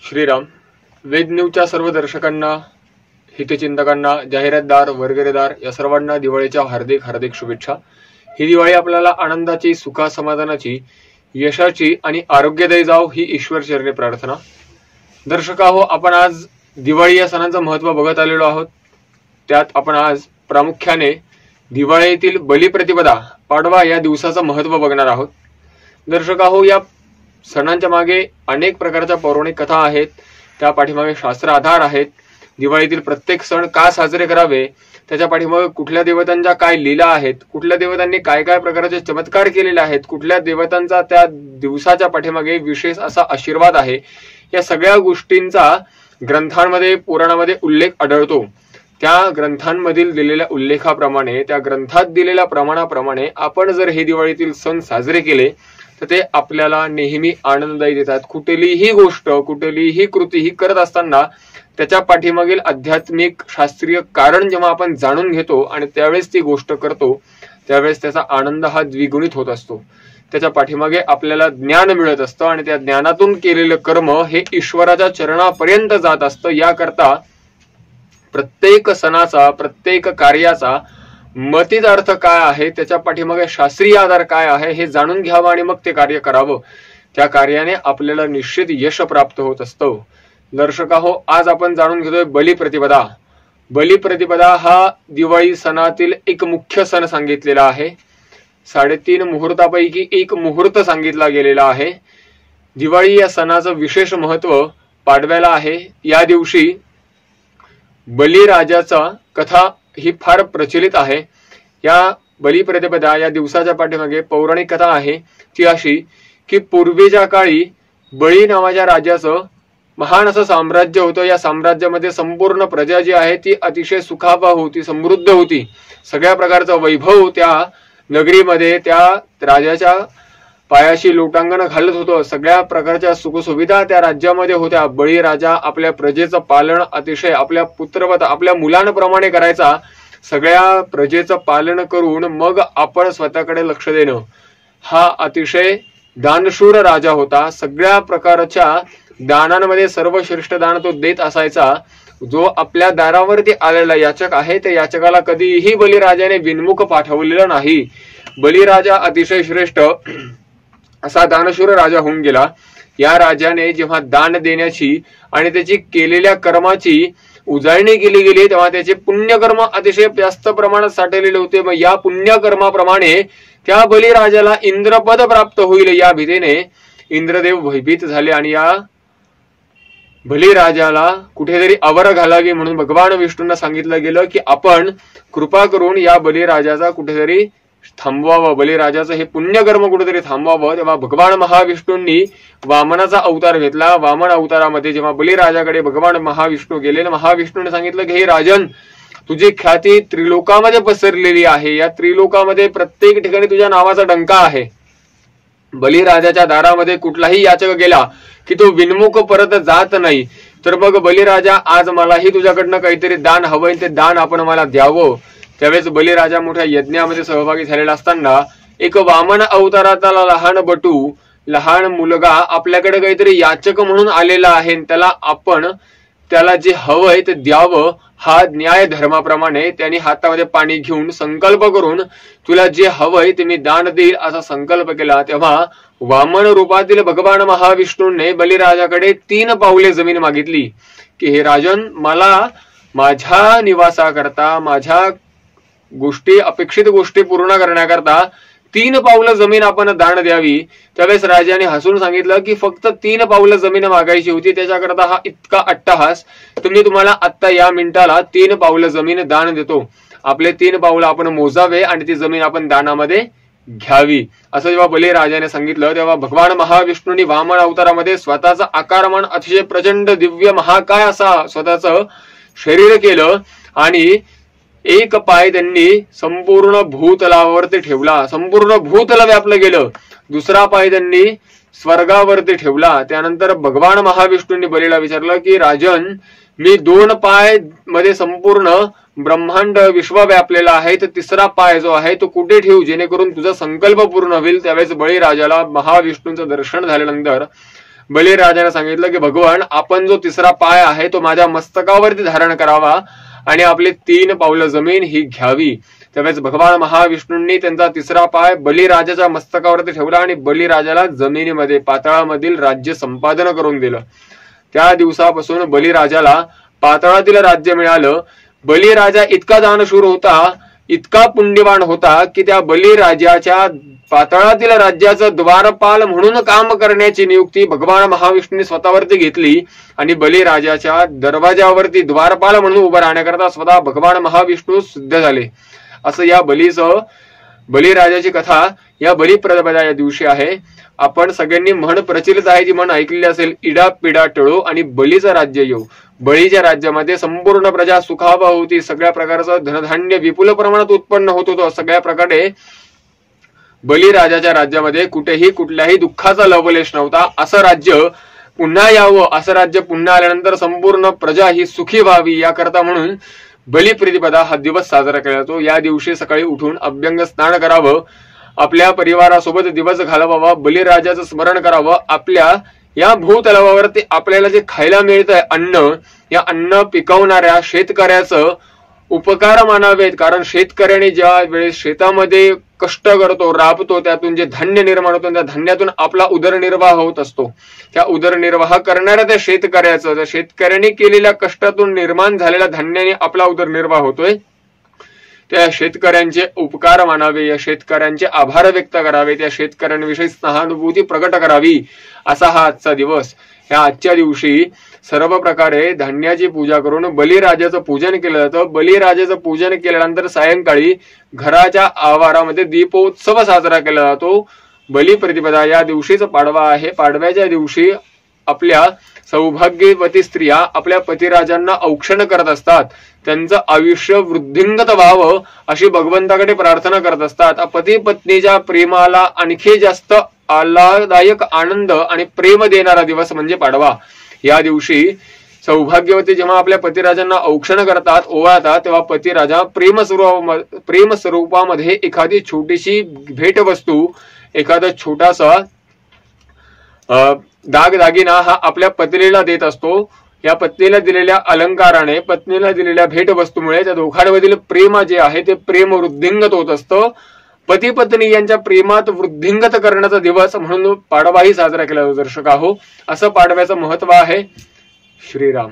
श्रीराम. वेद न्यूजच्या सर्व दर्शकांना, हितचिंतकांना, जाहिरातदार, वगैरेदार या सर्वांना दिवाळीच्या हार्दिक हार्दिक शुभेच्छा. ही दिवाळी आपल्याला आनंदाची, सुखा समाधानाची, यशाची आणि आरोग्यदायी जाव ही ईश्वर चरणी प्रार्थना. दर्शकाहो, आपण आज दिवाळी या सणांचं महत्त्व बघत आलेलो आहोत. त्यात आपण आज प्रामुख्याने दिवाळीतील बलिप्रतिपदा पाडवा या दिवसाचं महत्त्व बघणार आहोत. दर्शकाहो, या सणांच्या मागे अनेक प्रकारच्या पौराणिक कथा आहेत, त्या पाठीमागे शास्त्र आधार आहेत. दिवाळीतील प्रत्येक सण का साजरे करावे, त्याच्या पाठीमागे कुठल्या देवतांच्या काय लीला आहेत, कुठल्या देवतांनी काय काय प्रकारचे चमत्कार केलेले आहेत, कुठल्या देवतांचा त्या दिवसाच्या पाठीमागे विशेष असा आशीर्वाद आहे, या सगळ्या गोष्टींचा ग्रंथांमध्ये, पुराणामध्ये उल्लेख आढळतो. त्या ग्रंथांमधील दिलेल्या उल्लेखाप्रमाणे, त्या ग्रंथात दिलेल्या प्रमाणाप्रमाणे आपण जर हे दिवाळीतील सण साजरे केले तर ते आपल्याला नेहमी आनंददायी देतात. कुठलीही गोष्ट, कुठलीही कृती ही करत असताना त्याच्या पाठीमागील आध्यात्मिक शास्त्रीय कारण जेव्हा आपण जाणून घेतो आणि त्यावेळेस ती गोष्ट करतो, त्यावेळेस त्याचा आनंद हा द्विगुणित होत असतो. त्याच्या पाठीमागे आपल्याला ज्ञान मिळत असतं आणि त्या ज्ञानातून केलेलं कर्म हे ईश्वराच्या चरणापर्यंत जात असतं. याकरता प्रत्येक सणाचा, प्रत्येक कार्याचा मतीत अर्थ काय आहे, त्याच्या पाठीमागे शास्त्रीय आधार काय आहे हे जाणून घ्यावं आणि मग ते कार्य करावं. त्या कार्याने आपल्याला निश्चित यश प्राप्त होत असतं. दर्शकाहो, आज आपण जाणून घेतोय बलिप्रतिपदा. बलिप्रतिपदा हा दिवाळी सणातील एक मुख्य सण सांगितलेला आहे. 3.5 मुहूर्तापैकी एक मुहूर्त सांगितला गेलेला आहे. दिवाळी या सणाचं विशेष महत्व पाडव्याला आहे. या दिवशी बलिराजाचा कथा ही फार प्रचलित आहे. या बलिप्रतिपदा या दिवसाच्या पाठीमागे पौराणिक कथा आहे ती अशी की पूर्वीच्या काळी बळी नावाच्या राजाचं महान असं साम्राज्य होतं. या साम्राज्यामध्ये संपूर्ण प्रजा जी आहे ती अतिशय सुखावह होती, समृद्ध होती. सगळ्या प्रकारचं वैभव त्या नगरीमध्ये त्या राजाच्या पायाशी लोटांगण घालत होतं. सगळ्या प्रकारच्या सुखसुविधा त्या राज्यामध्ये होत्या. बळीराजा आपल्या प्रजेचं पालन अतिशय आपल्या पुत्रवत, आपल्या मुलांप्रमाणे करायचा. सगळ्या प्रजेचं पालन करून मग आपण स्वतःकडे लक्ष देणं, हा अतिशय दानशूर राजा होता. सगळ्या प्रकारच्या दानांमध्ये सर्वश्रेष्ठ दान तो देत असायचा. जो आपल्या दारावरती आलेला याचक आहे त्या याचकाला कधीही बलिराजाने विनमुख पाठवलेलं नाही. बलिराजा अतिशय श्रेष्ठ असा दानशूर राजा होऊन गेला. या राजाने जेव्हा दान देण्याची आणि त्याची केलेल्या कर्माची उजळणी केली गेली तेव्हा त्याचे पुण्यकर्म अतिशय जास्त प्रमाणात साठलेले होते. मग या पुण्यकर्माप्रमाणे त्या बलिराजाला इंद्रपद प्राप्त होईल या भीतीने इंद्रदेव भयभीत झाले आणि या बलिराजाला कुठेतरी आवर घालावी म्हणून भगवान विष्णूंना सांगितलं गेलं की आपण कृपा करून या बलिराजाचा कुठेतरी थांबवावं, बलिराजाचं हे पुण्यकर्म कुठेतरी थांबवावं. तेव्हा भगवान महाविष्णूंनी वामनाचा अवतार घेतला. वामन अवतारामध्ये जेव्हा बलिराजाकडे भगवान महाविष्णू गेले, महाविष्णूने सांगितलं की हे राजन, तुझी ख्याती त्रिलोकामध्ये पसरलेली आहे. या त्रिलोकामध्ये प्रत्येक ठिकाणी तुझ्या नावाचा डंका आहे. बलिराजाच्या दारामध्ये कुठलाही याचक गेला की तो विनमुख परत जात नाही. तर मग बलिराजा, आज मलाही तुझ्याकडनं काहीतरी दान हवंय, ते दान आपण मला द्यावं. त्यावेळेस बलिराजा मोठ्या यज्ञामध्ये सहभागी झालेला असताना एक वामन अवताराचा लहान बटू, लहान मुलगा आपल्याकडे काहीतरी याचक म्हणून आलेला आहे, त्याला जे हवंय ते द्यावं. हा न्याय धर्माप्रमाणे त्यांनी हातामध्ये पाणी घेऊन संकल्प करून तुला जे हवंय ते मी दान देईल असा संकल्प केला. तेव्हा वामन रूपातील भगवान महाविष्णूंनी बलिराजाकडे 3 पावले जमीन मागितली की हे राजन, मला माझ्या निवासाकरता, माझ्या गोष्टी, अपेक्षित गोष्टी पूर्ण करण्याकरता 3 पावलं जमीन आपण दान द्यावी. त्यावेळेस राजाने हसून सांगितलं की फक्त 3 पावलं जमीन मागायची होती, त्याच्याकरता हा इतका अट्टहास, तर मी तुम्हाला आत्ता या मिनिटाला 3 पावलं जमीन दान देतो. आपले 3 पावलं आपण मोजावे आणि ती जमीन आपण दानामध्ये घ्यावी. असं जेव्हा बलिराजाने सांगितलं तेव्हा भगवान महाविष्णूंनी वामन अवतारामध्ये स्वतःचा आकारमान अतिशय प्रचंड दिव्य महाकाय असा स्वतःचं शरीर केलं आणि एक पाय त्यांनी संपूर्ण भूतलावरती ठेवला. संपूर्ण भूतल व्यापलं गेलं. दुसरा पाय त्यांनी स्वर्गावरती ठेवला. त्यानंतर भगवान महाविष्णूंनी बलीला विचारलं की राजन, मी 2 पाय मध्ये संपूर्ण ब्रह्मांड विश्व व्यापलेला आहे, तर तिसरा पाय जो आहे तो कुठे ठेवू जेणेकरून तुझा संकल्प पूर्ण होईल. त्यावेळेस बळीराजाला महाविष्णूंचं दर्शन झाल्यानंतर बलिराजाने सांगितलं की भगवान आपण जो तिसरा पाय आहे तो माझ्या मस्तकावरती धारण करावा आणि आपली 3 पावलं जमीन ही घ्यावी। त्यावेळेस भगवान महाविष्णूंनी त्यांचा तिसरा पाय बलिराजाच्या मस्तकावरती ठेवला आणि बलिराजाला जमिनीमध्ये पाताळामधील राज्य संपादन करून दिलं। त्या दिवसापासून बलिराजाला पाताळातील राज्य मिळालं। बलिराजा इतका दानशूर होता, इतका पुण्यवान होता की त्या बलिराजाच्या पाताळातील राज्याचं द्वारपाल म्हणून काम करण्याची नियुक्ती भगवान महाविष्णूंनी स्वतःवरती घेतली आणि बलिराजाच्या दरवाजावरती द्वारपाल म्हणून उभं राहण्याकरता स्वतः भगवान महाविष्णू सिद्ध झाले। असं या बलिराजाची कथा या बलिप्रतिपदा या दिवशी आहे। आपण सगळ्यांनी म्हण प्रचलित आहे, ती म्हण ऐकलेली असेल, इडा पिडा टळो आणि बलीचं राज्य येऊ। बळीच्या राज्यामध्ये संपूर्ण प्रजा सुखावा होती, सगळ्या प्रकारचं धनधान्य विपुल प्रमाणात उत्पन्न होत होतं। सगळ्या प्रकारे बलिराजाच्या राज्यामध्ये कुठेही कुठल्याही दुःखाचा लवलेश नव्हता। असं राज्य पुन्हा यावं, असं राज्य पुन्हा आल्यानंतर संपूर्ण प्रजा ही सुखी व्हावी याकरता म्हणून बलिप्रतिपदा हा दिवस साजरा केला जातो। या दिवशी सकाळी उठून अभ्यंग स्नान करावं, आपल्या परिवारासोबत दिवस घालवावा, बलिराजाचं स्मरण करावं। आपल्या या भूतलावावरती आपल्याला जे खायला मिळतंय अन्न, या अन्न पिकवणाऱ्या शेतकऱ्याचं उपकार मानावेत। कारण शेतकऱ्याने ज्या वेळेस शेतामध्ये कष्ट करतो, राबतो, त्यातून जे धान्य निर्माण होतं त्या धान्यातून आपला उदरनिर्वाह होत असतो। त्या उदरनिर्वाह करणाऱ्या त्या शेतकऱ्याने केलेल्या कष्टातून निर्माण झालेल्या धान्याने आपला उदरनिर्वाह होतोय। त्या शेतकऱ्यांचे उपकार मानावे, या शेतकऱ्यांचे आभार व्यक्त करावे, त्या शेतकऱ्यांविषयी सहानुभूती प्रकट करावी, असा हा आजचा दिवस। या आजच्या दिवशी सर्व प्रकारे धान्याची पूजा करून बलिराजाचं पूजन केलं जातं। बलिराजाचं पूजन केल्यानंतर सायंकाळी घराच्या आवारामध्ये दीपोत्सव साजरा केला जातो। बलिप्रतिपदा या दिवशीच पाडवा आहे। पाडव्याच्या दिवशी आपल्या सौभाग्यवती स्त्रिया आपल्या पतिराजांना औक्षण करत असतात, त्यांचं आयुष्य वृद्धिंगत व्हावं अशी भगवंताकडे प्रार्थना करत असतात। पती पत्नीच्या प्रेमाला आणखी जास्त आल्हाददायक आनंद आणि प्रेम देणारा दिवस म्हणजे पाडवा। या दिवशी सौभाग्यवती जेव्हा आपल्या पतिराजांना औक्षण करतात, ओवाळतात, तेव्हा पतिराजा प्रेम स्वरूपामध्ये एखादी छोटीशी भेटवस्तू, एखादा छोटासा दागदागिना हा आपल्या पत्नीला देत असतो। या पत्नीला दिलेल्या अलंकाराने, पत्नीला दिलेल्या भेटवस्तूमुळे त्या दोघांमधील प्रेम जे आहे ते प्रेम वृद्धिंगत होत असतं। पती पत्नी यांच्या प्रेमात वृद्धिंगत करण्याचा दिवस म्हणून पाडवाही साजरा केला जातो। दर्शक हो, असं पाडव्याचं महत्व आहे। श्रीराम।